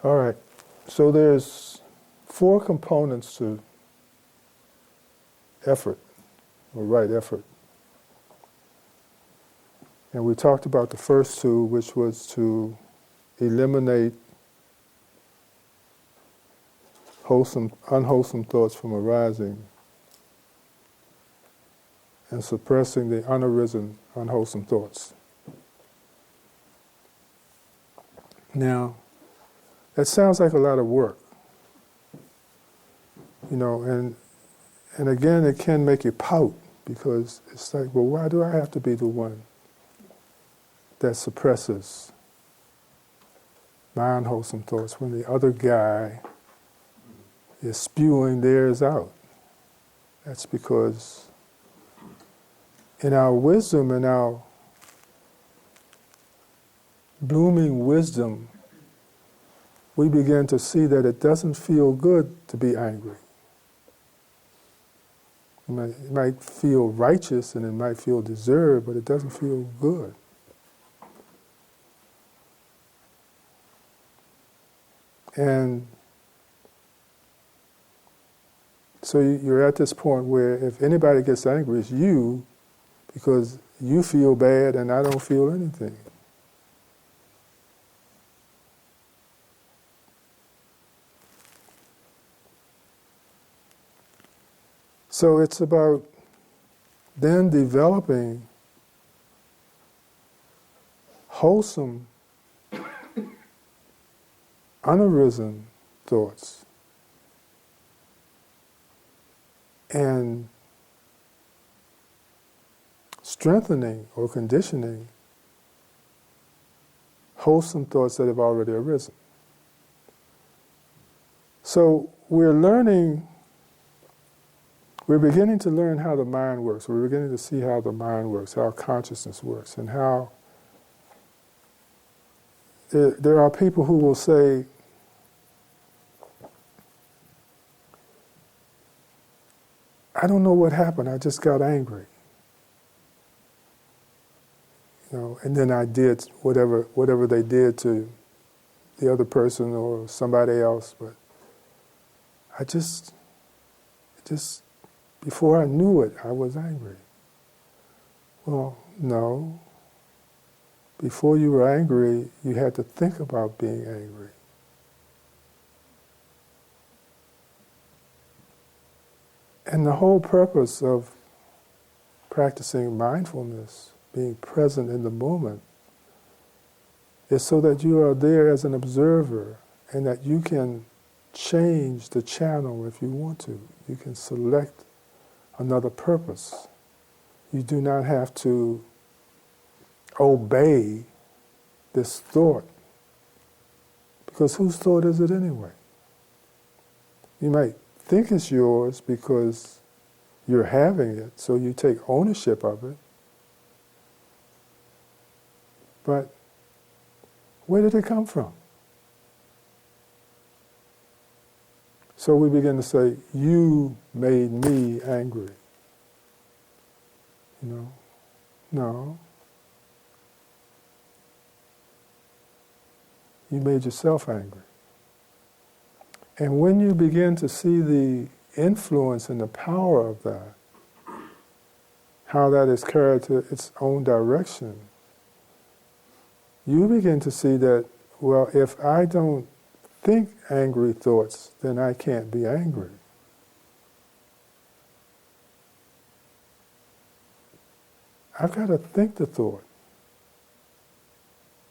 All right, so there's 4 components to effort, or right effort. And we talked about the first 2, which was to eliminate unwholesome thoughts from arising and suppressing the unarisen, unwholesome thoughts. Now, that sounds like a lot of work, and again, it can make you pout, because it's like, well, why do I have to be the one that suppresses my unwholesome thoughts when the other guy is spewing theirs out? That's because in our wisdom, in our blooming wisdom, we begin to see that it doesn't feel good to be angry. It might feel righteous and it might feel deserved, but it doesn't feel good. And so you're at this point where if anybody gets angry, it's you, because you feel bad and I don't feel anything. So it's about then developing wholesome, unarisen thoughts and strengthening or conditioning wholesome thoughts that have already arisen. So we're beginning to learn how the mind works. We're beginning to see how the mind works, how consciousness works, and how there are people who will say, I don't know what happened, I just got angry. And then I did whatever they did to the other person or somebody else, but I just before I knew it, I was angry. Well, no. Before you were angry, you had to think about being angry. And the whole purpose of practicing mindfulness, being present in the moment, is so that you are there as an observer and that you can change the channel if you want to. You can select another purpose. You do not have to obey this thought, because whose thought is it anyway? You might think it's yours because you're having it, so you take ownership of it. But where did it come from? So we begin to say, you made me angry. No. You made yourself angry. And when you begin to see the influence and the power of that, how that is carried to its own direction, you begin to see that, well, if I don't think angry thoughts, then I can't be angry. I've got to think the thought,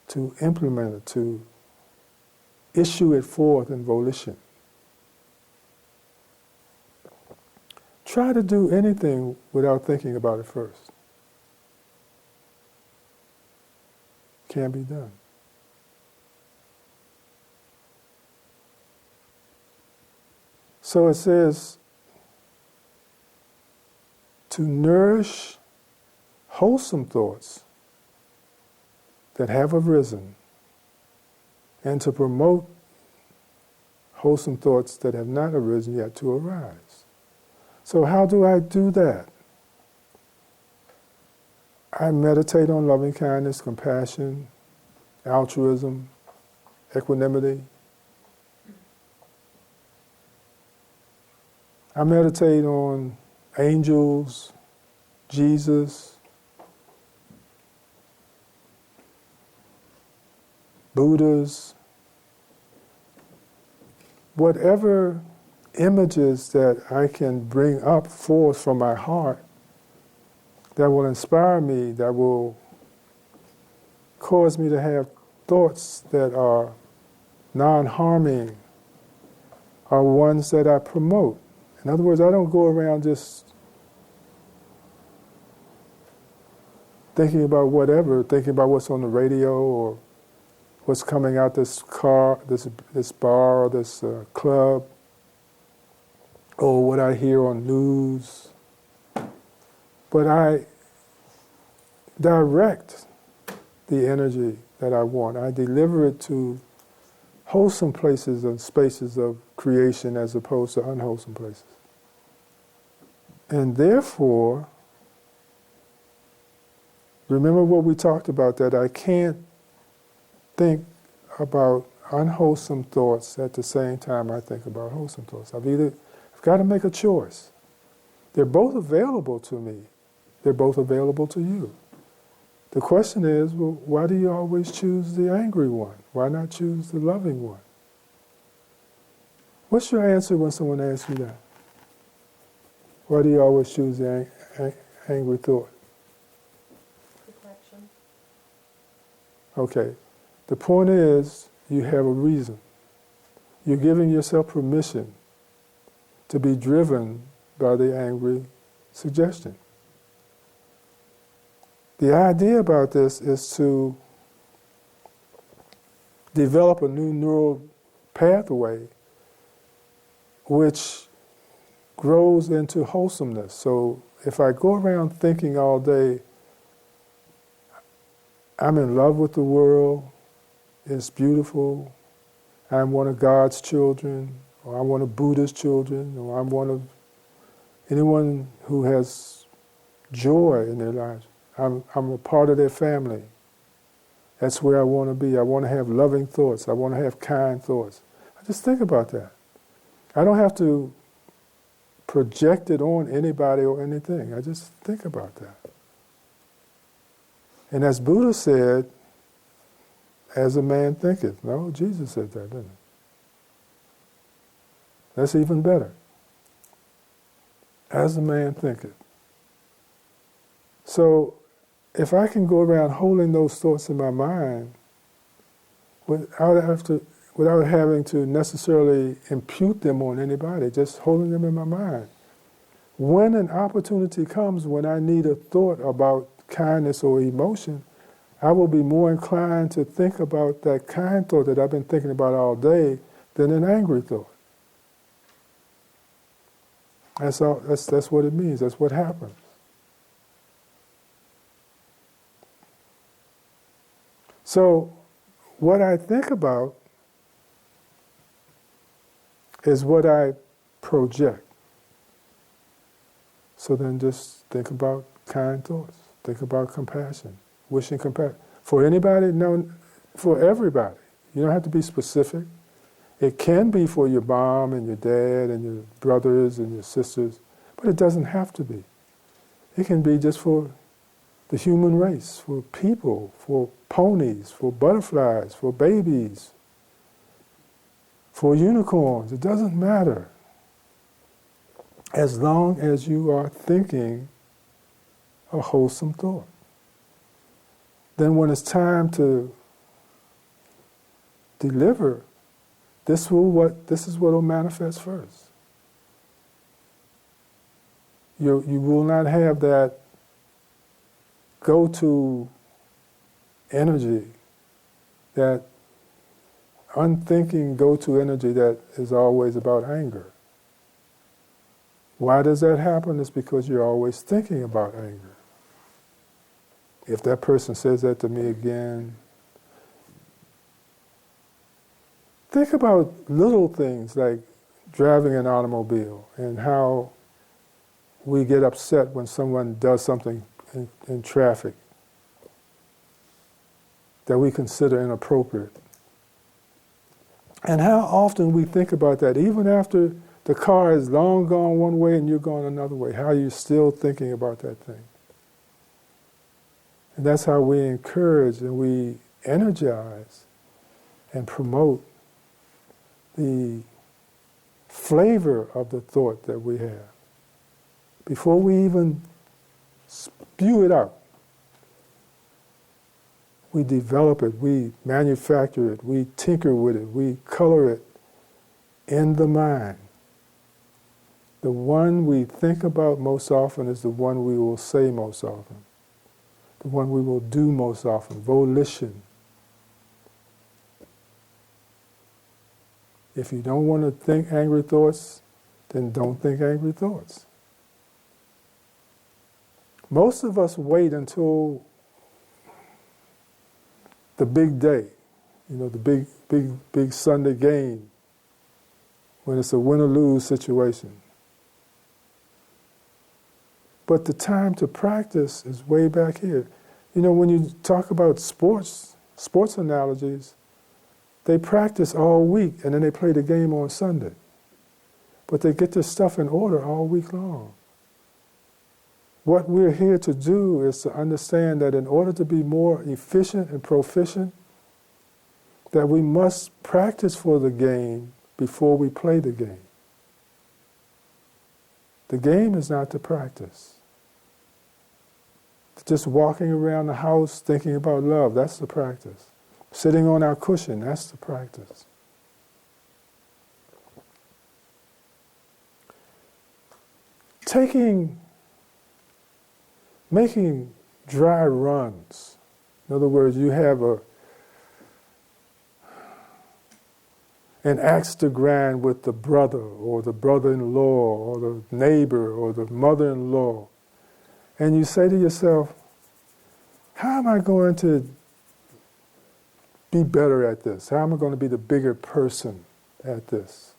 to implement it, to issue it forth in volition. Try to do anything without thinking about it first. Can't be done. So it says, to nourish wholesome thoughts that have arisen, and to promote wholesome thoughts that have not arisen yet to arise. So how do I do that? I meditate on loving kindness, compassion, altruism, equanimity. I meditate on angels, Jesus, Buddhas, whatever images that I can bring up forth from my heart that will inspire me, that will cause me to have thoughts that are non-harming, are ones that I promote. In other words, I don't go around just thinking about whatever, thinking about what's on the radio or what's coming out this car, this bar, or this club, or what I hear on news. But I direct the energy that I want. I deliver it to wholesome places and spaces of creation as opposed to unwholesome places. And therefore, remember what we talked about, that I can't think about unwholesome thoughts at the same time I think about wholesome thoughts. I've got to make a choice. They're both available to me. They're both available to you. The question is, well, why do you always choose the angry one? Why not choose the loving one? What's your answer when someone asks you that? Why do you always choose the angry thought? Reflection. Okay. The point is, you have a reason. You're giving yourself permission to be driven by the angry suggestion. The idea about this is to develop a new neural pathway which grows into wholesomeness. So if I go around thinking all day, I'm in love with the world, it's beautiful, I'm one of God's children, or I'm one of Buddha's children, or I'm one of anyone who has joy in their lives. I'm a part of their family. That's where I want to be. I want to have loving thoughts. I want to have kind thoughts. I just think about that. I don't have to project it on anybody or anything. I just think about that. And as Buddha said, as a man thinketh. No, Jesus said that, didn't he? That's even better. As a man thinketh. So, if I can go around holding those thoughts in my mind without having to necessarily impute them on anybody, just holding them in my mind, when an opportunity comes when I need a thought about kindness or emotion, I will be more inclined to think about that kind thought that I've been thinking about all day than an angry thought. That's what it means. That's what happens. So, what I think about is what I project. So then just think about kind thoughts. Think about compassion. Wishing compassion. For anybody? No, for everybody. You don't have to be specific. It can be for your mom and your dad and your brothers and your sisters, but it doesn't have to be. It can be just for the human race, for people, for ponies, for butterflies, for babies, for unicorns. It doesn't matter. As long as you are thinking a wholesome thought. Then when it's time to deliver, this is what will manifest first. You will not have that go-to energy, that unthinking go-to energy that is always about anger. Why does that happen? It's because you're always thinking about anger. If that person says that to me again, think about little things like driving an automobile and how we get upset when someone does something in traffic that we consider inappropriate. And how often we think about that, even after the car is long gone one way and you're going another way, how you're still thinking about that thing. And that's how we encourage and we energize and promote the flavor of the thought that we have. Before we even spew it out, we develop it, we manufacture it, we tinker with it, we color it in the mind. The one we think about most often is the one we will say most often, the one we will do most often, volition. If you don't want to think angry thoughts, then don't think angry thoughts. Most of us wait until the big day, the big Sunday game, when it's a win or lose situation. But the time to practice is way back here. When you talk about sports analogies, they practice all week and then they play the game on Sunday. But they get their stuff in order all week long. What we're here to do is to understand that in order to be more efficient and proficient, that we must practice for the game before we play the game. The game is not the practice. Just walking around the house thinking about love, that's the practice. Sitting on our cushion, that's the practice. Making dry runs. In other words, you have an axe to grind with the brother or the brother-in-law or the neighbor or the mother-in-law. And you say to yourself, how am I going to be better at this? How am I going to be the bigger person at this?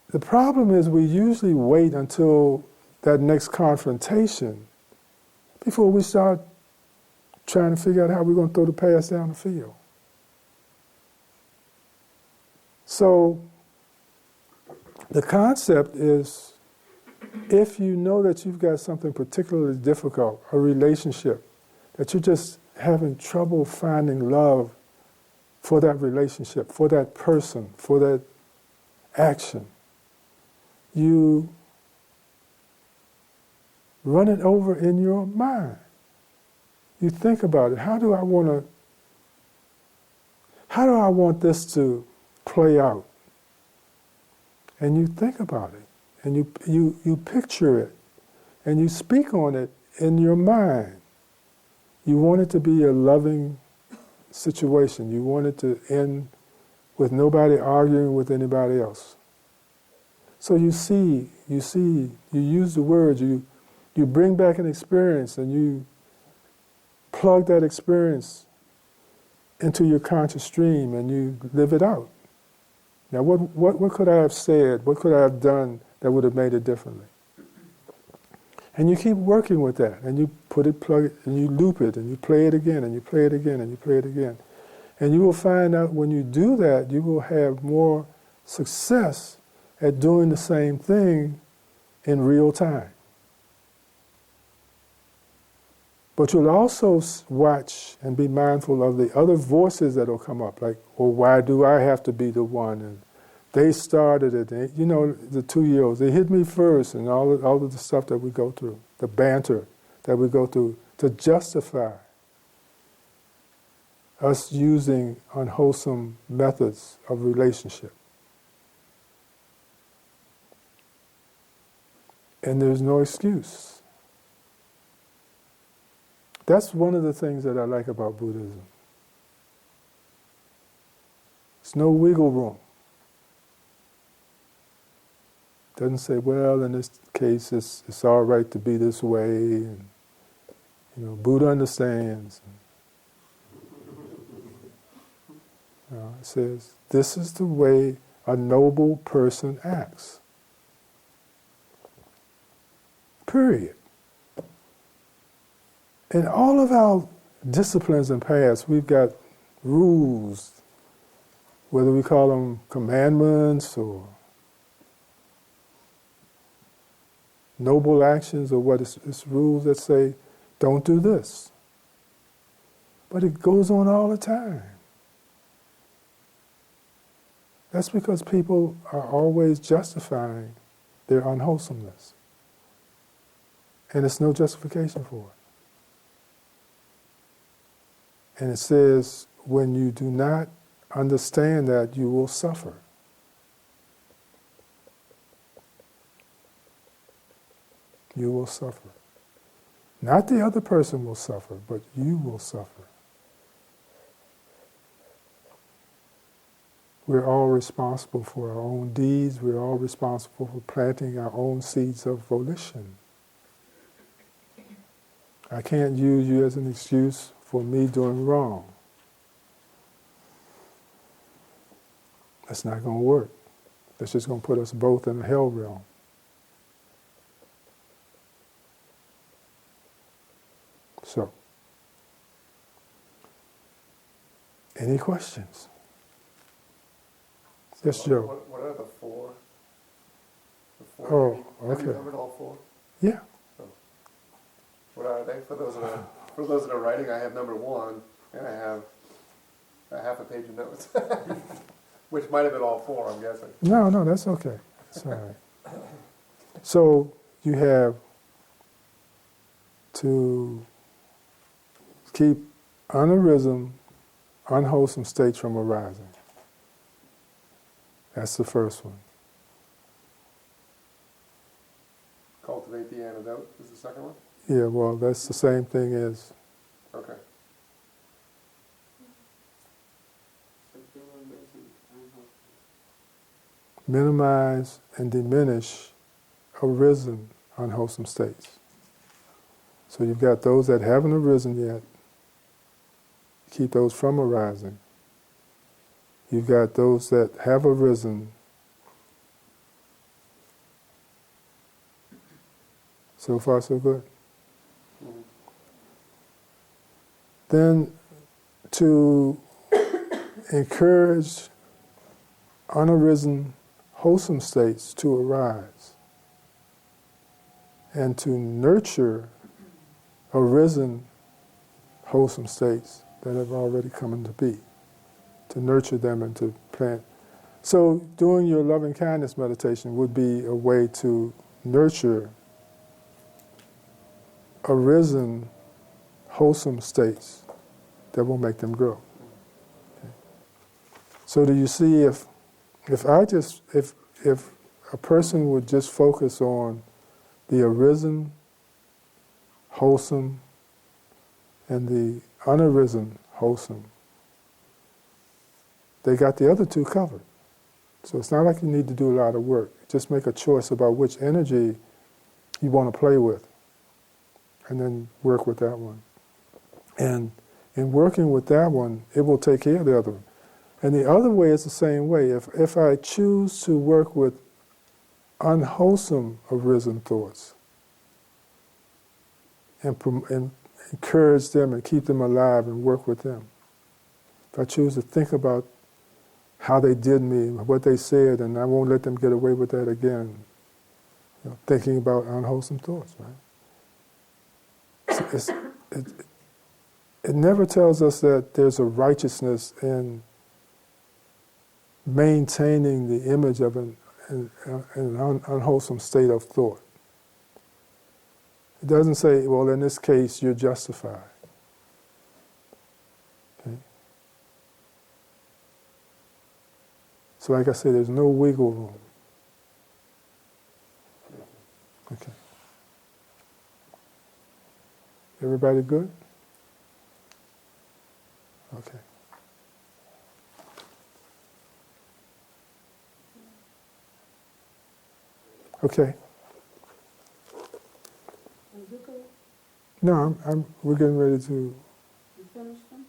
The problem is we usually wait until that next confrontation before we start trying to figure out how we're going to throw the pass down the field. So the concept is, if you know that you've got something particularly difficult, a relationship, that you're just having trouble finding love for that relationship, for that person, for that action, you run it over in your mind. You think about it. How do I want this to play out? And you think about it, and you picture it, and you speak on it in your mind. You want it to be a loving situation. You want it to end with nobody arguing with anybody else. So you use the words, you bring back an experience and you plug that experience into your conscious stream and you live it out. Now what could I have said, what could I have done that would have made it differently? And you keep working with that, and you plug it, and you loop it, and you play it again, and you play it again, and you play it again. And you will find out when you do that, you will have more success at doing the same thing in real time. But you'll also watch and be mindful of the other voices that will come up, like, well, why do I have to be the one? And they started it. And, the 2-year-olds, they hit me first, and all of the stuff that we go through, the banter that we go through to justify us using unwholesome methods of relationship. And there's no excuse. That's one of the things that I like about Buddhism. There's no wiggle room. Doesn't say, well, in this case, it's all right to be this way, and Buddha understands. It says, this is the way a noble person acts. Period. In all of our disciplines and paths, we've got rules, whether we call them commandments or noble actions or what, it's rules that say, don't do this. But it goes on all the time. That's because people are always justifying their unwholesomeness. And there's no justification for it. And it says, when you do not understand that, you will suffer. You will suffer. Not the other person will suffer, but you will suffer. We're all responsible for our own deeds. We're all responsible for planting our own seeds of volition. I can't use you as an excuse for me doing wrong. That's not going to work. That's just going to put us both in a hell realm. So, any questions? Yes, Joe. What are the four? Oh, okay. Have you covered all four? Yeah. Oh. What are they? For those that are writing, I have number 1, and I have a half a page of notes, which might have been all 4, I'm guessing. No, that's okay. It's all right. So you have to keep unarisen, unwholesome states from arising. That's the first one. Cultivate the antidote is the second one? Yeah, well, that's the same thing as Okay. minimize and diminish arisen, unwholesome states. So you've got those that haven't arisen yet, keep those from arising. You've got those that have arisen. So far, so good. Mm-hmm. Then to encourage unarisen, wholesome states to arise, and to nurture arisen, wholesome states that have already come into being, to nurture them and to plant. So doing your loving kindness meditation would be a way to nurture arisen, wholesome states that will make them grow. Okay. So do you see if a person would just focus on the arisen, wholesome, and the unarisen, wholesome, they got the other two covered. So it's not like you need to do a lot of work. Just make a choice about which energy you want to play with, and then work with that one. And in working with that one, it will take care of the other one. And the other way is the same way. If I choose to work with unwholesome arisen thoughts and encourage them and keep them alive and work with them, if I choose to think about how they did me, what they said, and I won't let them get away with that again, thinking about unwholesome thoughts, right? It never tells us that there's a righteousness in maintaining the image of an unwholesome state of thought. It doesn't say, well, in this case, you're justified. Okay? So like I said, there's no wiggle room. Okay. Everybody good? Okay. Okay. No, we're getting ready to. You finished them?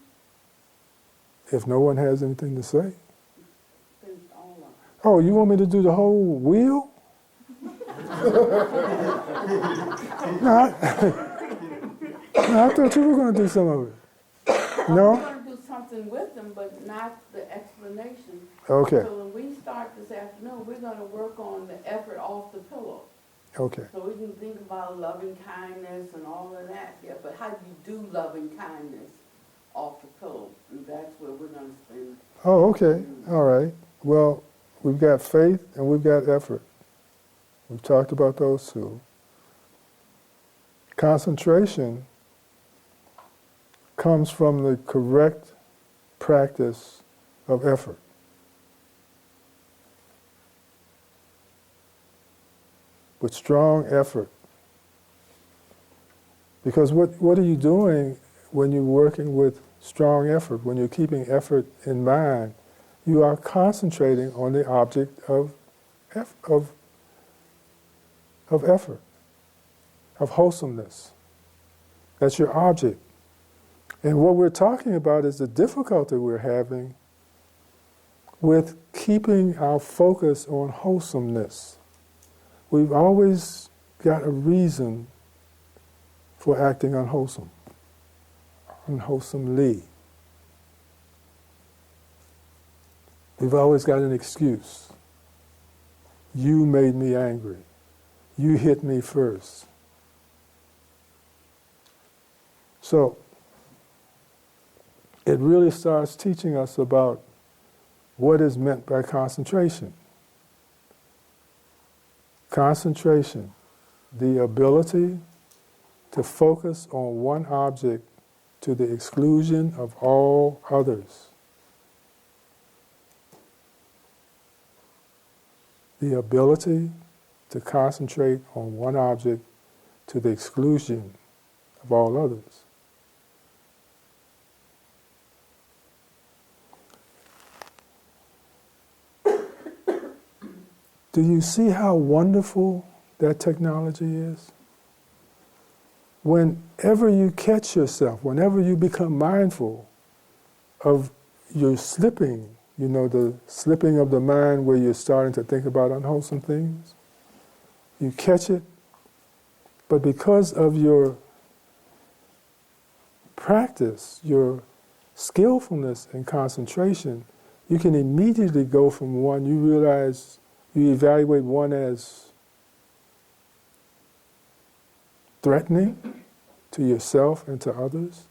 If no one has anything to say. Finished all of them. Oh, you want me to do the whole wheel? No, I thought you were going to do some of it. We're No? gonna do something with them, but not the explanation. Okay, So when we start this afternoon, we're gonna work on the effort off the pillow. okay. So we can think about loving kindness and all of that, yeah, but how do you do loving kindness off the pillow? And that's where we're gonna spend. Oh, okay. All right. Well, we've got faith and we've got effort. We've talked about those two. Concentration comes from the correct practice of effort. With strong effort. Because what are you doing when you're working with strong effort? When you're keeping effort in mind, you are concentrating on the object of effort, of wholesomeness. That's your object. And what we're talking about is the difficulty we're having with keeping our focus on wholesomeness. We've always got a reason for acting unwholesomely. We've always got an excuse. You made me angry. You hit me first. So, it really starts teaching us about what is meant by concentration. Concentration, the ability to focus on one object to the exclusion of all others. The ability to concentrate on one object to the exclusion of all others. Do you see how wonderful that technology is? Whenever you catch yourself, whenever you become mindful of your slipping, you know, the slipping of the mind where you're starting to think about unwholesome things, you catch it, but because of your practice, your skillfulness and concentration, you can immediately go from one, you realize, you evaluate one as threatening to yourself and to others,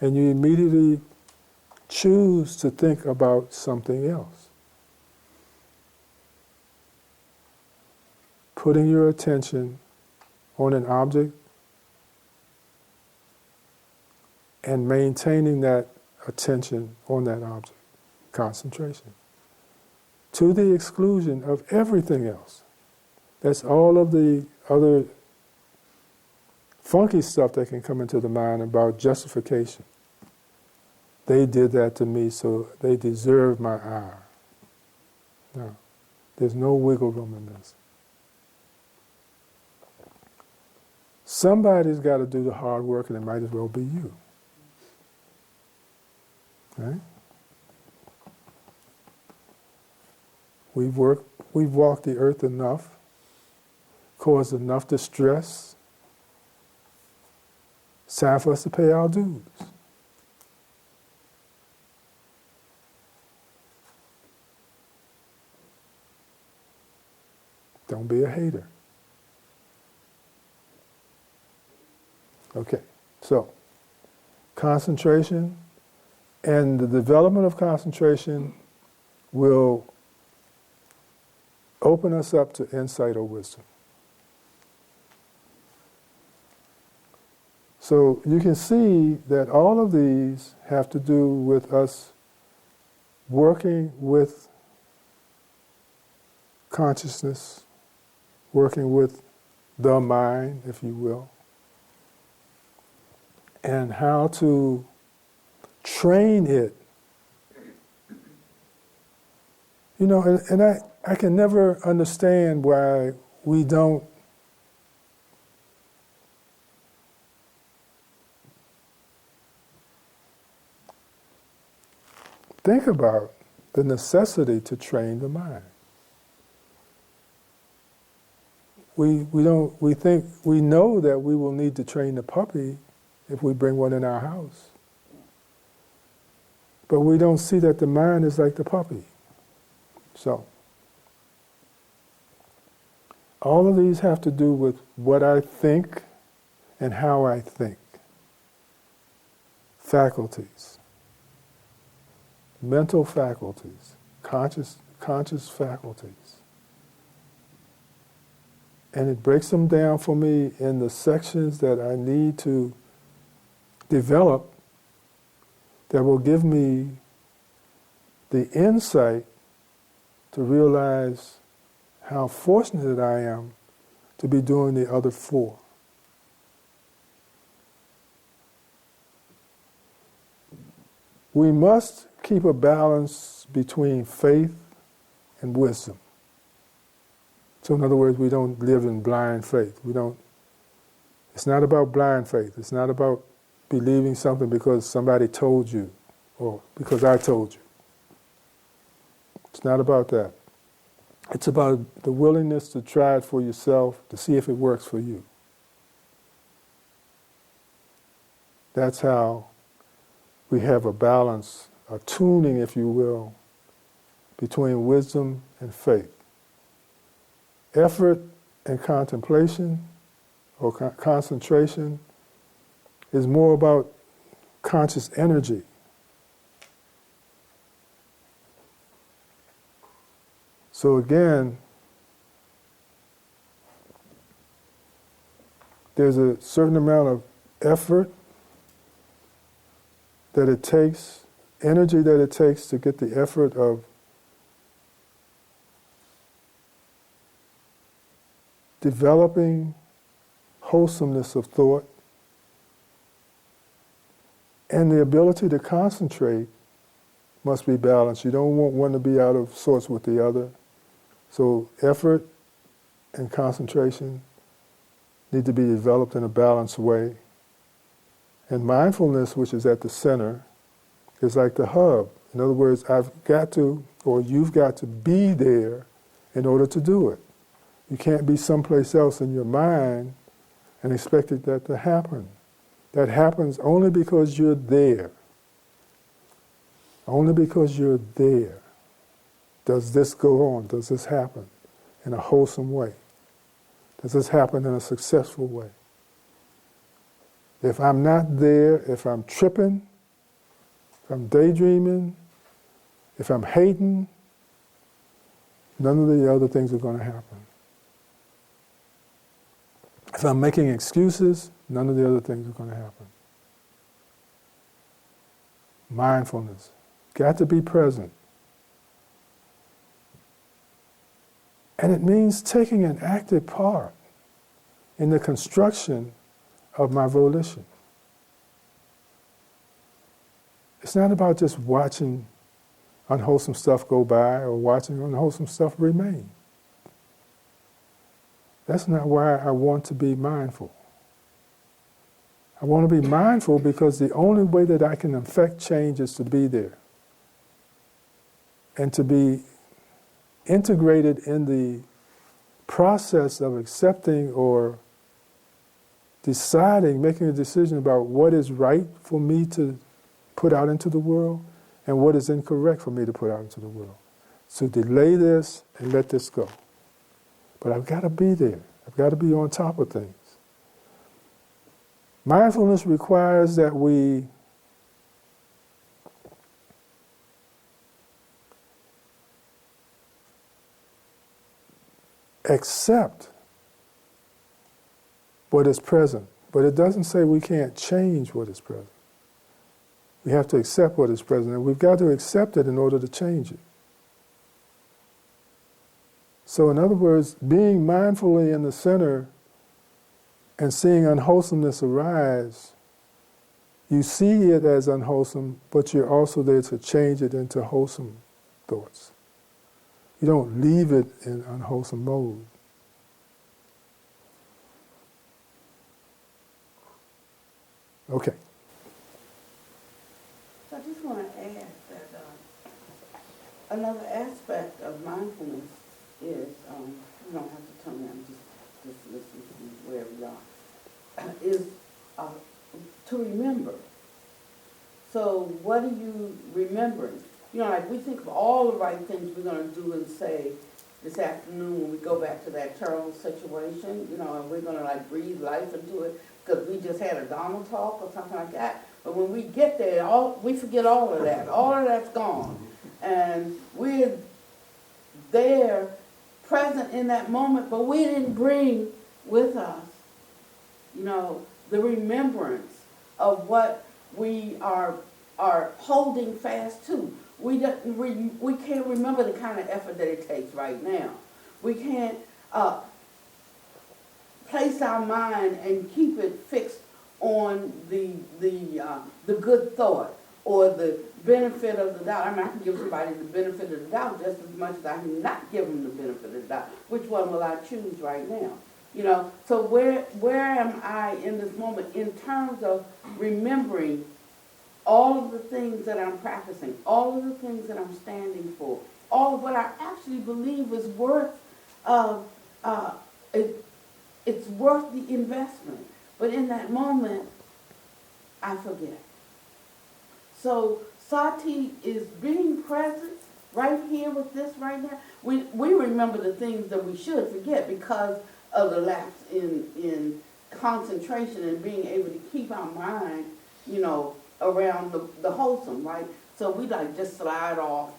and you immediately choose to think about something else. Putting your attention on an object and maintaining that attention on that object, concentration, to the exclusion of everything else. That's all of the other funky stuff that can come into the mind about justification. They did that to me, so they deserve my ire. No, there's no wiggle room in this. Somebody's got to do the hard work, and it might as well be you. Right? We've walked the earth enough, caused enough distress. It's time for us to pay our dues. Don't be a hater. Okay, so concentration and the development of concentration will open us up to insight or wisdom. So you can see that all of these have to do with us working with consciousness, working with the mind, if you will, and how to train it. You know, and I can never understand why we don't think about the necessity to train the mind. We think we know that we will need to train the puppy if we bring one in our house. But we don't see that the mind is like the puppy. So, all of these have to do with what I think and how I think. Faculties. Mental faculties. Conscious faculties. And it breaks them down for me in the sections that I need to develop that will give me the insight to realize how fortunate I am to be doing the other four. We must keep a balance between faith and wisdom. So in other words, we don't live in blind faith. It's not about blind faith. It's not about believing something because somebody told you or because I told you. It's not about that. It's about the willingness to try it for yourself, to see if it works for you. That's how we have a balance, a tuning, if you will, between wisdom and faith. Effort and contemplation or concentration is more about conscious energy. So again, there's a certain amount of effort that it takes, energy that it takes to get the effort of developing wholesomeness of thought and the ability to concentrate must be balanced. You don't want one to be out of sorts with the other. So effort and concentration need to be developed in a balanced way. And mindfulness, which is at the center, is like the hub. In other words, I've got to, or you've got to be there in order to do it. You can't be someplace else in your mind and expect that to happen. That happens only because you're there. Only because you're there. Does this go on? Does this happen in a wholesome way? Does this happen in a successful way? If I'm not there, if I'm tripping, if I'm daydreaming, if I'm hating, none of the other things are going to happen. If I'm making excuses, none of the other things are going to happen. Mindfulness. Got to be present. And it means taking an active part in the construction of my volition. It's not about just watching unwholesome stuff go by or watching unwholesome stuff remain. That's not why I want to be mindful. I want to be mindful because the only way that I can affect change is to be there and to be integrated in the process of accepting or deciding, making a decision about what is right for me to put out into the world and what is incorrect for me to put out into the world. So delay this and let this go. But I've got to be there. I've got to be on top of things. Mindfulness requires that we accept what is present. But it doesn't say we can't change what is present. We have to accept what is present, and we've got to accept it in order to change it. So in other words, being mindfully in the center and seeing unwholesomeness arise, you see it as unwholesome, but you're also there to change it into wholesome thoughts. You don't leave it in unwholesome mode. Okay. So I just want to add that another aspect of mindfulness is, you don't have to tell me, I'm just listen to wherever you are, is to remember. So what are you remembering? You know, like we think of all the right things we're going to do and say this afternoon when we go back to that terrible situation, you know, and we're going to like breathe life into it because we just had a Dharma talk or something like that. But when we get there, we forget all of that. All of that's gone. And we're there, present in that moment, but we didn't bring with us, you know, the remembrance of what we are holding fast to. We can't remember the kind of effort that it takes right now. We can't place our mind and keep it fixed on the good thought or the benefit of the doubt. I mean, I can give somebody the benefit of the doubt just as much as I can not give them the benefit of the doubt. Which one will I choose right now? You know, so where am I in this moment in terms of remembering all of the things that I'm practicing, all of the things that I'm standing for, all of what I actually believe is worth, it's worth the investment. But in that moment, I forget. So sati is being present right here with this right now. We remember the things that we should forget because of the lapse in concentration and being able to keep our mind, you know, around the wholesome, right? So we like just slide off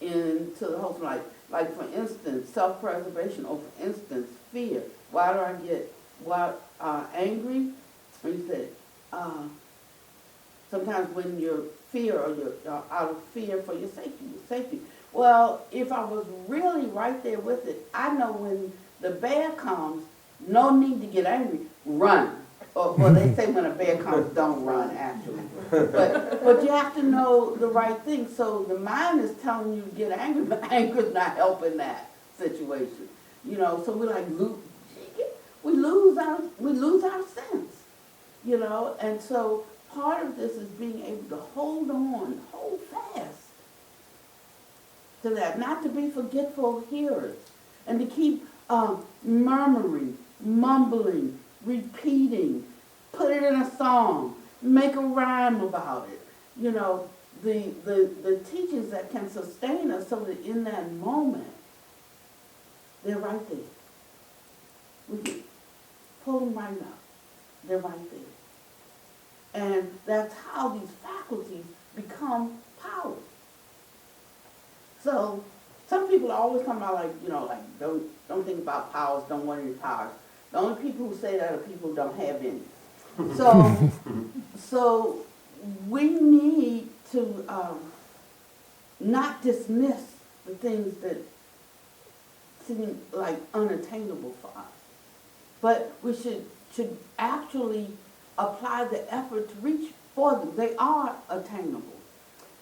into the wholesome, like for instance, self-preservation, or for instance, fear. Why do I get angry? When you said, sometimes when you're fear or you're out of fear for your safety. Well, if I was really right there with it, I know when the bear comes, no need to get angry, run. Or well, they say when a bear comes, don't run, actually. But you have to know the right thing. So the mind is telling you to get angry, but anger's not helping that situation. You know, so we lose our sense. You know, and so part of this is being able to hold fast to that, not to be forgetful hearers, and to keep murmuring, mumbling, repeating, put it in a song, make a rhyme about it. You know, the teachings that can sustain us so that in that moment, they're right there. We can pull them right up. They're right there. And that's how these faculties become power. So some people always come out like, you know, like don't think about powers, don't want any powers. The only people who say that are people who don't have any. So we need to not dismiss the things that seem like unattainable for us. But we should actually apply the effort to reach for them. They are attainable.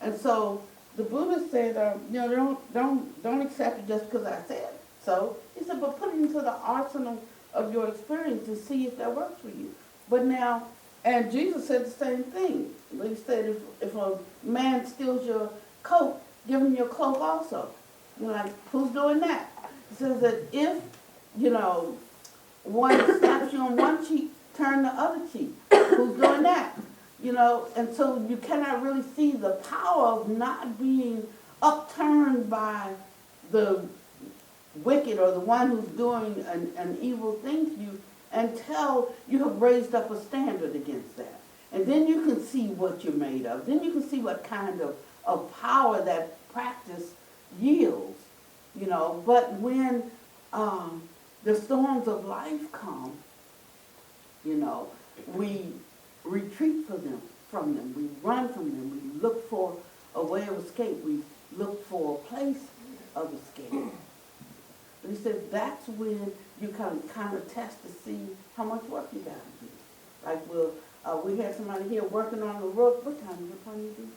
And so the Buddha said, you know, don't accept it just because I said it. So he said, but put it into the arsenal of your experience to see if that works for you. But now, and Jesus said the same thing. He said, if a man steals your coat, give him your cloak also. You're like, who's doing that? He says that if, you know, one slaps you on one cheek, turn the other cheek. Who's doing that? You know, and so you cannot really see the power of not being upturned by the wicked or the one who's doing an evil thing to you until you have raised up a standard against that. And then you can see what you're made of. Then you can see what kind of power that practice yields, you know. But when the storms of life come, you know, we retreat from them. We run from them. We look for a way of escape. We look for a place of escape. But he says that's when you can kind of test to see how much work you got to do. Like we had somebody here working on the roof. What time you do?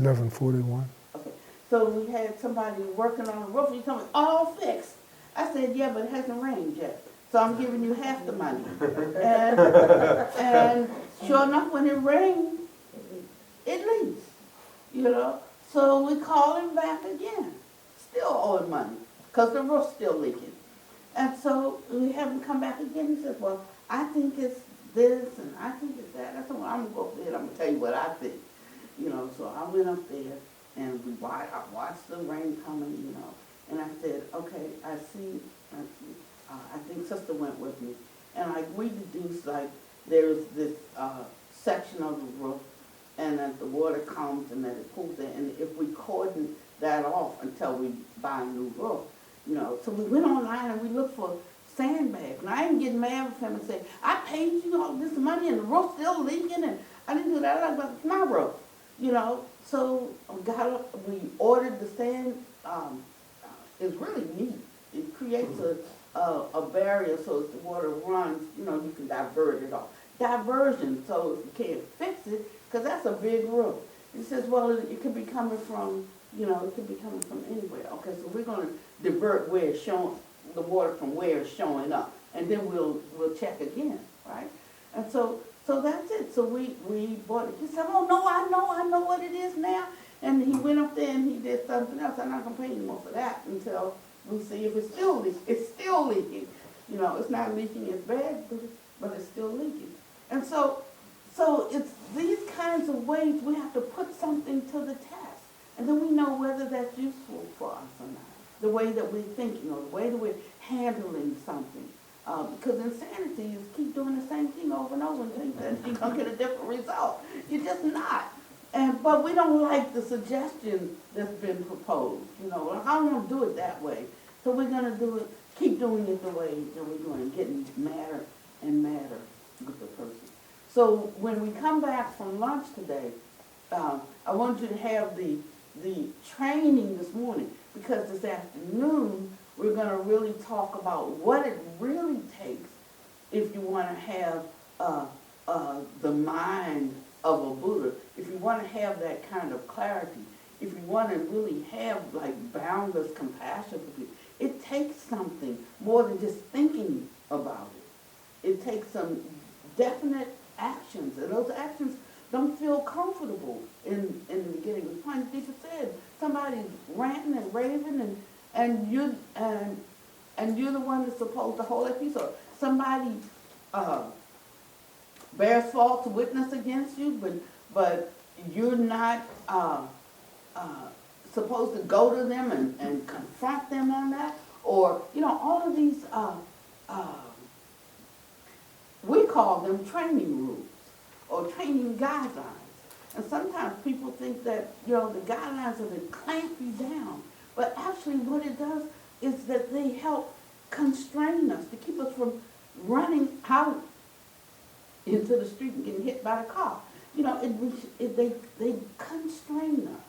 11:41. Okay. So we had somebody working on the roof. And he told me, all fixed. I said, yeah, but it hasn't rained yet. So I'm giving you half the money. And sure enough, when it rains, it leaks, you know. So we call him back again, still owing money, because the roof's still leaking. And so we have him come back again. He says, well, I think it's this and I think it's that. I said, well, I'm gonna go up there and I'm gonna tell you what I think. So I went up there and I watched the rain coming, and I said, okay, I think Sister went with me. And we deduced there's this section of the roof and that the water comes and that it pools there. And if we cordon that off until we buy a new roof, So we went online and we looked for sandbags. And I didn't get mad with him and say, I paid you all this money and the roof's still leaking. And I didn't do that. I was like, it's my roof. So we ordered the sand. It's really neat. It creates a barrier so as the water runs, you can divert it off. Diversion, so if you can't fix it, because that's a big roof. He says, well, it could be coming from, anywhere. Okay, so we're going to divert where it's showing, the water from where it's showing up, and then we'll check again, right? And so that's it. So we bought it. He said, oh, no, I know what it is now. And he went up there and he did something else. I'm not going to pay anymore for that until we see if it's still leaking. It's still leaking. It's not leaking as bad, but it's still leaking. And so it's these kinds of ways we have to put something to the test. And then we know whether that's useful for us or not. The way that we're thinking or the way that we're handling something. Because insanity is keep doing the same thing over and over and think that you're going to get a different result. You're just not. But we don't like the suggestion that's been proposed. I don't want to do it that way. So we're going to keep doing it the way that we're doing it, getting madder and madder with the person. So when we come back from lunch today, I want you to have the training this morning, because this afternoon we're going to really talk about what it really takes if you want to have the mind of a Buddha, if you want to have that kind of clarity, if you want to really have boundless compassion for people. It takes something more than just thinking about it. It takes some definite actions, and those actions don't feel comfortable in the beginning. The point teacher said, somebody's ranting and raving, and you're the one that's supposed to hold that peace. Or somebody bears false witness against you, but you're not supposed to go to them and confront them on that. Or all of these we call them training rules or training guidelines. And sometimes people think that, the guidelines are to clamp you down. But actually what it does is that they help constrain us, to keep us from running out into the street and getting hit by the car. They constrain us.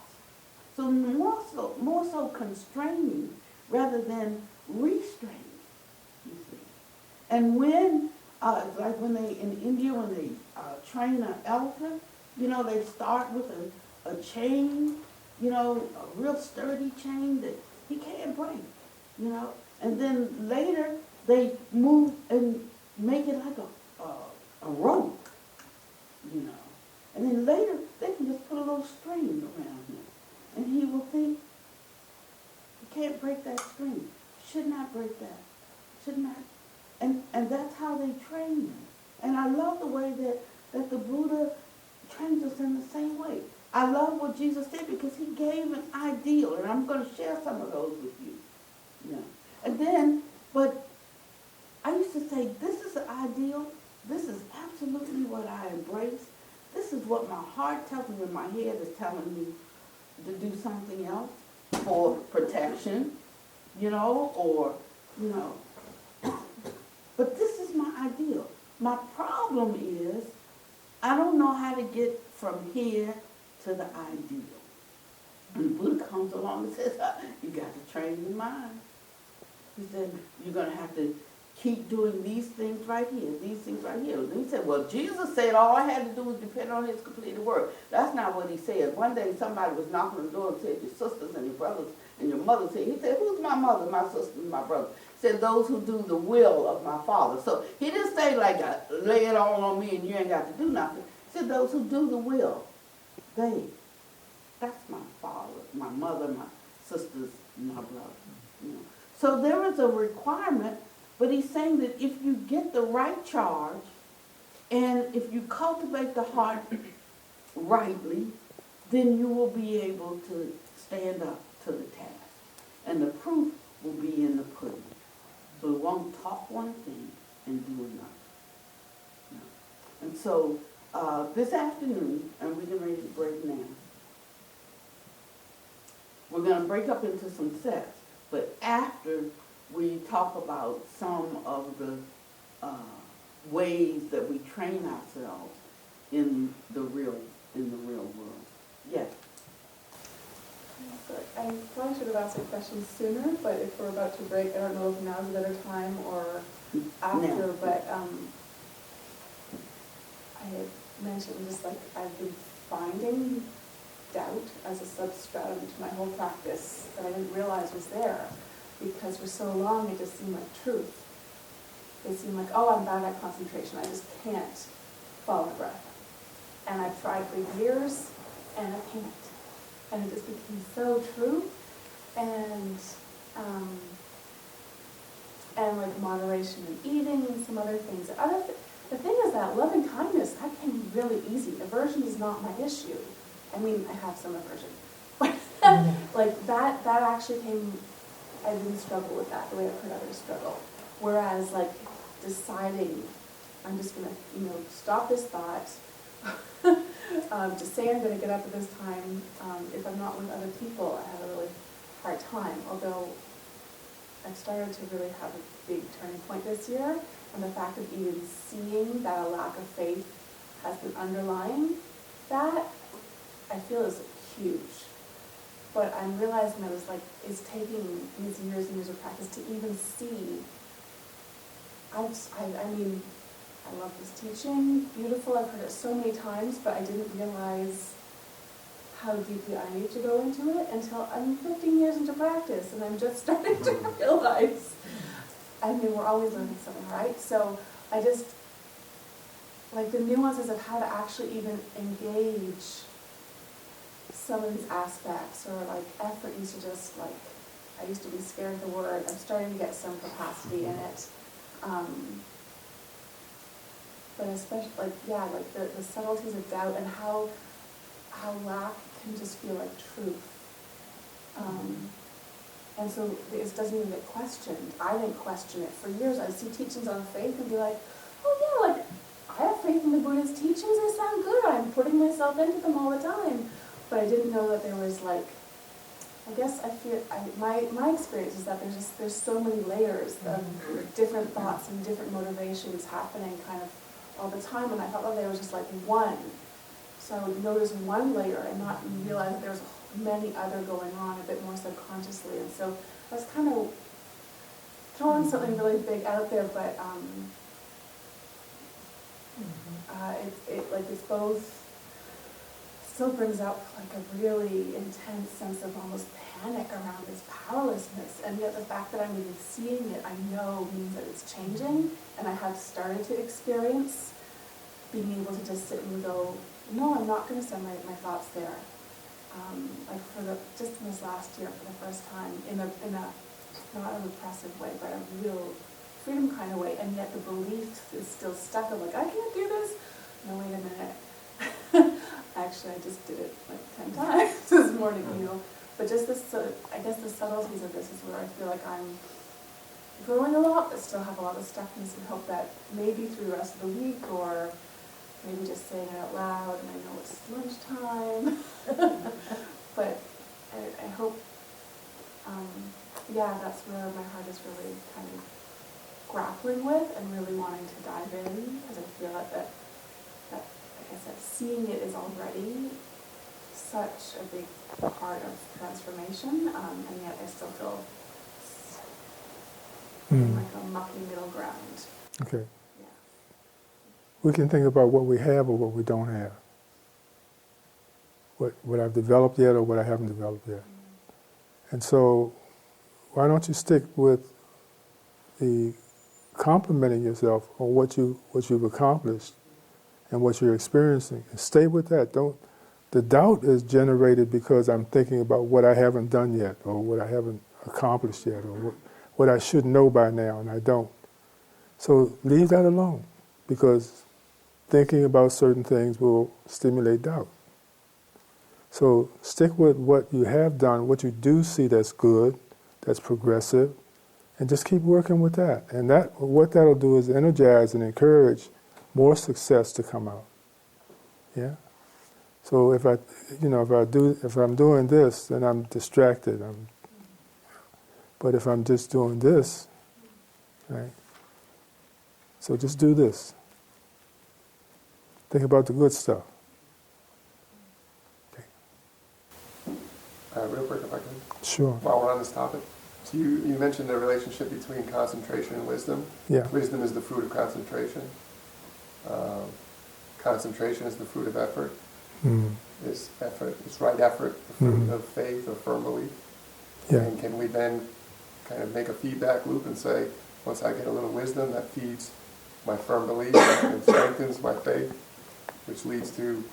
So more so constraining rather than restraining, you see. And when like when they, in India, when they train an elephant, they start with a chain, a real sturdy chain that he can't break, And then later they move and make it like a rope, And then later they can just put a little string around him. And he will think, you can't break that string. Should not break that. Should not. And that's how they train them. And I love the way that the Buddha trains us in the same way. I love what Jesus did because he gave an ideal, and I'm going to share some of those with you. And then, but I used to say, this is the ideal. This is absolutely what I embrace. This is what my heart tells me when my head is telling me to do something else for protection, But this is my ideal. My problem is I don't know how to get from here to the ideal. And the Buddha comes along and says, you got to train your mind. He said, you're going to have to keep doing these things right here, these things right here. And he said, well, Jesus said all I had to do was depend on his completed work. That's not what he said. One day somebody was knocking on the door and said, your sisters and your brothers and your mother's here. He said, who's my mother, my sisters, and my brother? He said, those who do the will of my Father. So he didn't say lay it all on me and you ain't got to do nothing. He said, those who do the will, that's my father, my mother, my sisters, and my brother. So there is a requirement, but he's saying that if you get the right charge And if you cultivate the heart rightly, then you will be able to stand up to the task. And the proof will be in the pudding. So it won't talk one thing and do another. No. And so this afternoon, and we're getting ready to break now, we're going to break up into some sets, but after we talk about some of the ways that we train ourselves in the real world. Yes. So I probably should have asked a question sooner, but if we're about to break, I don't know if now's a better time or after, Now. but I had mentioned just like I've been finding doubt as a substratum to my whole practice that I didn't realize was there, because for so long it just seemed like truth. It seemed like, oh, I'm bad at concentration, I just can't follow my breath. And I've tried for years, and I can't. And it just became so true. And like moderation in eating and some other things. The thing is that love and kindness, that came really easy. Aversion is not my issue. I mean, I have some aversion. But like that actually came, I didn't struggle with that the way I've heard others struggle. Whereas like deciding, I'm just going to, stop this thought, to say I'm going to get up at this time, if I'm not with other people, I have a really hard time. Although I've started to really have a big turning point this year, and the fact of even seeing that a lack of faith has been underlying that, I feel is huge. But I'm realizing that it's taking these years and years of practice to even see. I mean, I love this teaching, beautiful, I've heard it so many times, but I didn't realize how deeply I need to go into it until I'm 15 years into practice, and I'm just starting to realize. I mean, we're always learning something, right? So I just, like the nuances of how to actually even engage some of these aspects, or like effort used to just like, I used to be scared of the word, I'm starting to get some capacity in it. But especially, like the subtleties of doubt and how lack can just feel like truth. And so it doesn't even get questioned. I didn't question it. For years I'd see teachings on faith and be like, oh yeah, like I have faith in the Buddha's teachings, they sound good, I'm putting myself into them all the time. But I didn't know that there was like, I guess I feel, my experience is that there's so many layers of different thoughts and different motivations happening kind of all the time, and I thought that there was just like one. So I would notice one layer and not realize that there was many other going on a bit more subconsciously. And so I was kind of throwing something really big out there, but it's both. Still brings out like a really intense sense of almost panic around this powerlessness, and yet the fact that I'm even seeing it, I know means that it's changing, and I have started to experience being able to just sit and go, no, I'm not going to send my thoughts there. Just in this last year, for the first time, in a not a repressive way, but a real freedom kind of way, and yet the belief is still stuck of like, I can't do this. No, wait a minute. Actually, I just did it like 10 times this morning, But just this, I guess the subtleties of this is where I feel like I'm growing a lot, but still have a lot of stuckness, and hope that maybe through the rest of the week, or maybe just saying it out loud, and I know it's lunchtime. But I hope, that's where my heart is really kind of grappling with and really wanting to dive in, because I feel that like I said, seeing it is already such a big part of transformation, and yet I still feel like a mucky middle ground. Okay. Yeah. We can think about what we have or what we don't have. What I've developed yet or what I haven't developed yet. And so, why don't you stick with the complimenting yourself on what you've accomplished and what you're experiencing, and stay with that. The doubt is generated because I'm thinking about what I haven't done yet, or what I haven't accomplished yet, or what I should know by now and I don't. So leave that alone, because thinking about certain things will stimulate doubt. So stick with what you have done, what you do see that's good, that's progressive, and just keep working with that. And what that'll do is energize and encourage more success to come out. Yeah. So if I'm doing this, then I'm distracted. But if I'm just doing this, right? So just do this. Think about the good stuff. Okay. Real quick, if I could, Sure. while we're on this topic. So you mentioned the relationship between concentration and wisdom. Yeah. Wisdom is the fruit of concentration. Concentration is the fruit of effort. Is right effort the fruit of faith or firm belief? Yeah. And can we then kind of make a feedback loop and say, once I get a little wisdom, that feeds my firm belief and strengthens my faith, which leads to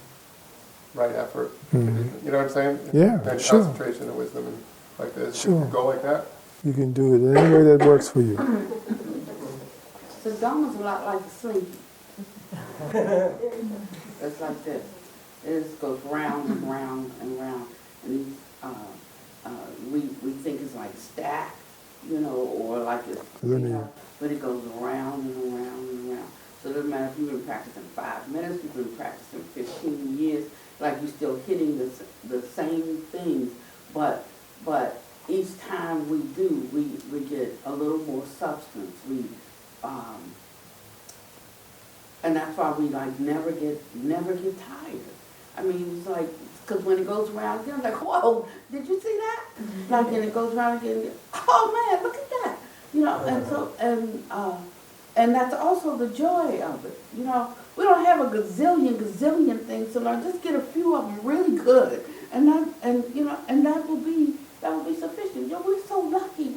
right effort. You know what I'm saying? Yeah, And sure. concentration and wisdom and like this. Sure. Go like that. You can do it in any way that works for you. The Dharma's a lot like a sling. It's like this. It just goes round and round and round. And these, we think it's like stacked, or like it's Linear. but it goes around and around and around. So it doesn't matter if you've been practicing 5 minutes, you've been practicing 15 years, like you're still hitting the same things, but each time we do, we get a little more substance. And that's why we never get tired. I mean, it's like, because when it goes around again, like, whoa, did you see that? Like, and it goes around again, oh man, look at that. And so, and that's also the joy of it. We don't have a gazillion things to learn. Just get a few of them really good, and that will be sufficient. We're so lucky.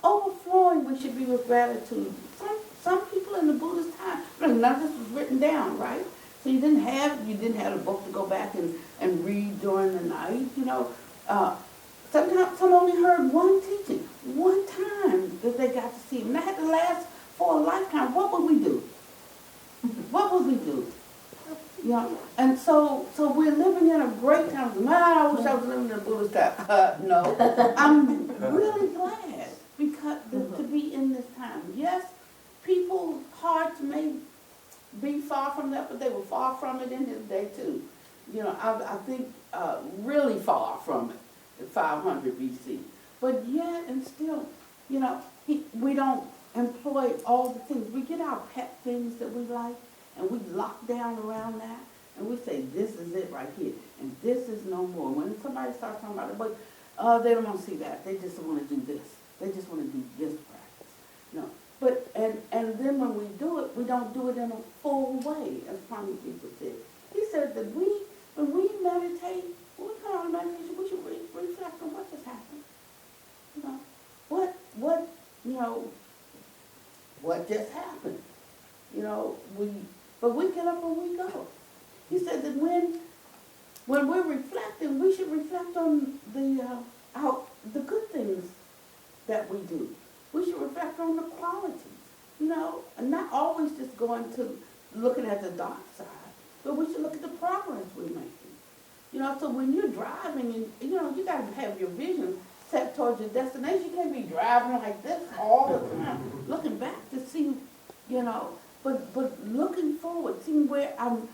Overflowing. We should be with gratitude. Some people in the Buddhist time, none of this was written down, right? So you didn't have a book to go back and read during the night. Sometimes some only heard one teaching, one time that they got to see him. And that had to last for a lifetime. What would we do? What would we do? And so we're living in a great time. I wish I was living in a Buddhist time. No, I'm really glad because to be in this time. Yes, people hard to maybe be far from that, but they were far from it in his day too. I think really far from it at 500 BC. But yet and still, we don't employ all the things. We get our pet things that we like, and we lock down around that, and we say, this is it right here, and this is no more. When somebody starts talking about it, but they don't want to see that. They just want to do this. They just want to do this practice. But and then when we do it, we don't do it in a full way, as Swami people said. He said that when we meditate, when we come out of meditation, we should reflect on what just happened. What just happened? But we get up and we go. He said that when we're reflecting, we should reflect on the good things that we do. We should reflect on the qualities, and not always just going to looking at the dark side, but we should look at the progress we're making. So when you're driving and, you got to have your vision set towards your destination. You can't be driving like this all the time, looking back to see, but looking forward, seeing where I'm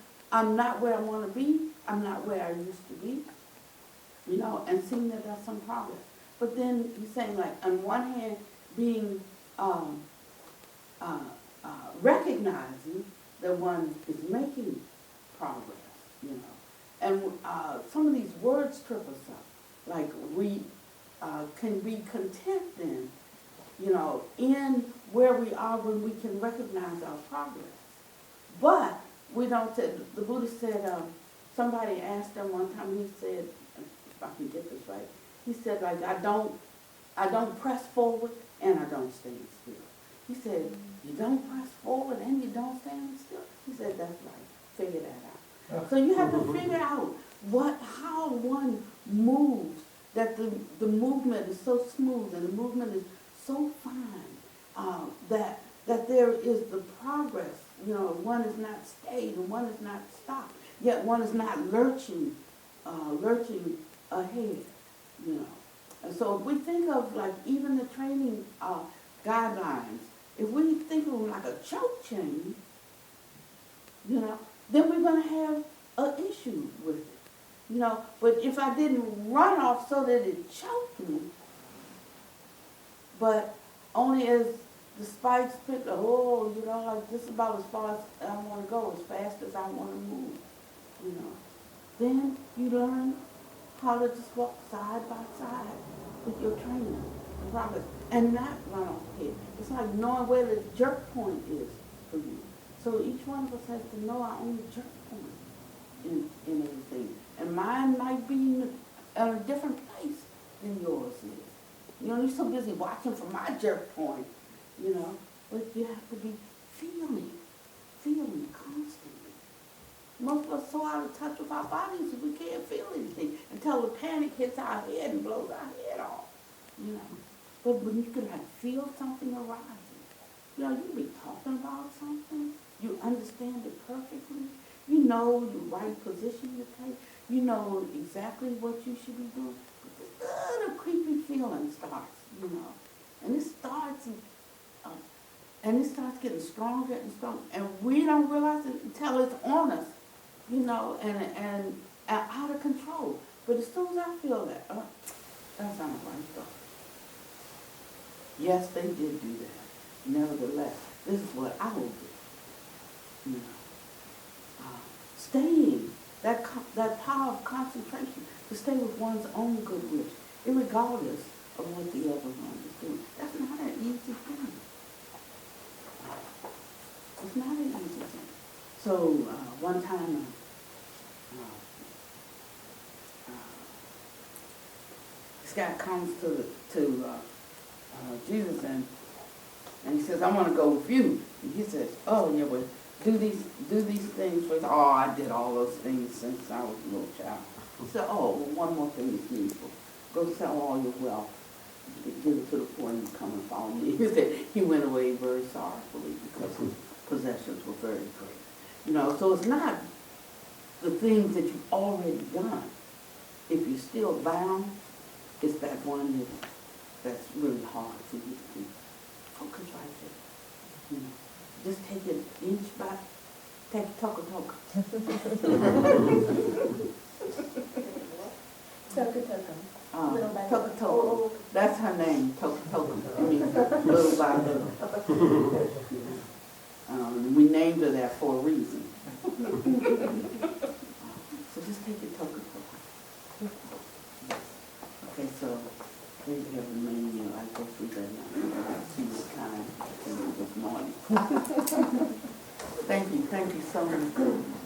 not where I want to be, I'm not where I used to be, and seeing that there's some progress. But then he's saying, like, on one hand, being recognizing that one is making progress, and some of these words trip us up. Like we can be content then, in where we are when we can recognize our progress. But we don't say, the Buddha said, somebody asked him one time, he said, if I can get this right, he said, like, I don't press forward and I don't stand still. He said, you don't press forward and you don't stand still? He said, that's right. Figure that out. So you have to figure out how one moves, that the movement is so smooth and the movement is so fine, that there is the progress progress. You know, one is not stayed and one is not stopped. Yet one is not lurching ahead, you know. And so if we think of like even the training guidelines, if we think of them like a choke chain, you know, then we're going to have an issue with it. You know, but if I didn't run off so that it choked me, but only as the spikes pick, oh, you know, like this is about as far as I want to go, as fast as I want to move, you know. Then you learn how to just walk side by side with your trainer and progress and not run off ahead. It's like knowing where the jerk point is for you. So each one of us has to know our own jerk point in everything. And mine might be in a different place than yours is. You know, you're so busy watching for my jerk point, you know, but you have to be feeling constantly. Most of us are so out of touch with our bodies that we can't feel anything until the panic hits our head and blows our head off, you know. But when you can like feel something arising, you know, you be talking about something, you understand it perfectly, you know the right position to take, you know exactly what you should be doing. But this little creepy feeling starts, you know, and it starts getting stronger and stronger, and we don't realize it until it's on us, you know, and out of control. But as soon as I feel that, that's not right thought. Yes, they did do that. Nevertheless, this is what I will do. You know, staying, that power of concentration to stay with one's own good wish, irregardless of what the other one is doing. That's not an easy thing. It's not an easy thing. So one time, this guy comes to Jesus and he says, "I want to go with you." And he says, "Oh, yeah, well, do these things first." "Oh, I did all those things since I was a little child." He said, "Oh, well, one more thing is needful. Go sell all your wealth, give it to the poor, and come and follow me." He said he went away very sorrowfully because his possessions were very great. You know, so it's not the things that you've already done. If you're still bound, it's that one that's really hard for you to do. Focus right there. You know, just take it inch by, take it toka. Toka. That's her name, Toka. It means little by little. We named her that for a reason. So just take it toka. Okay, so there you have the main, I go through that now. See what time this morning. Thank you so much.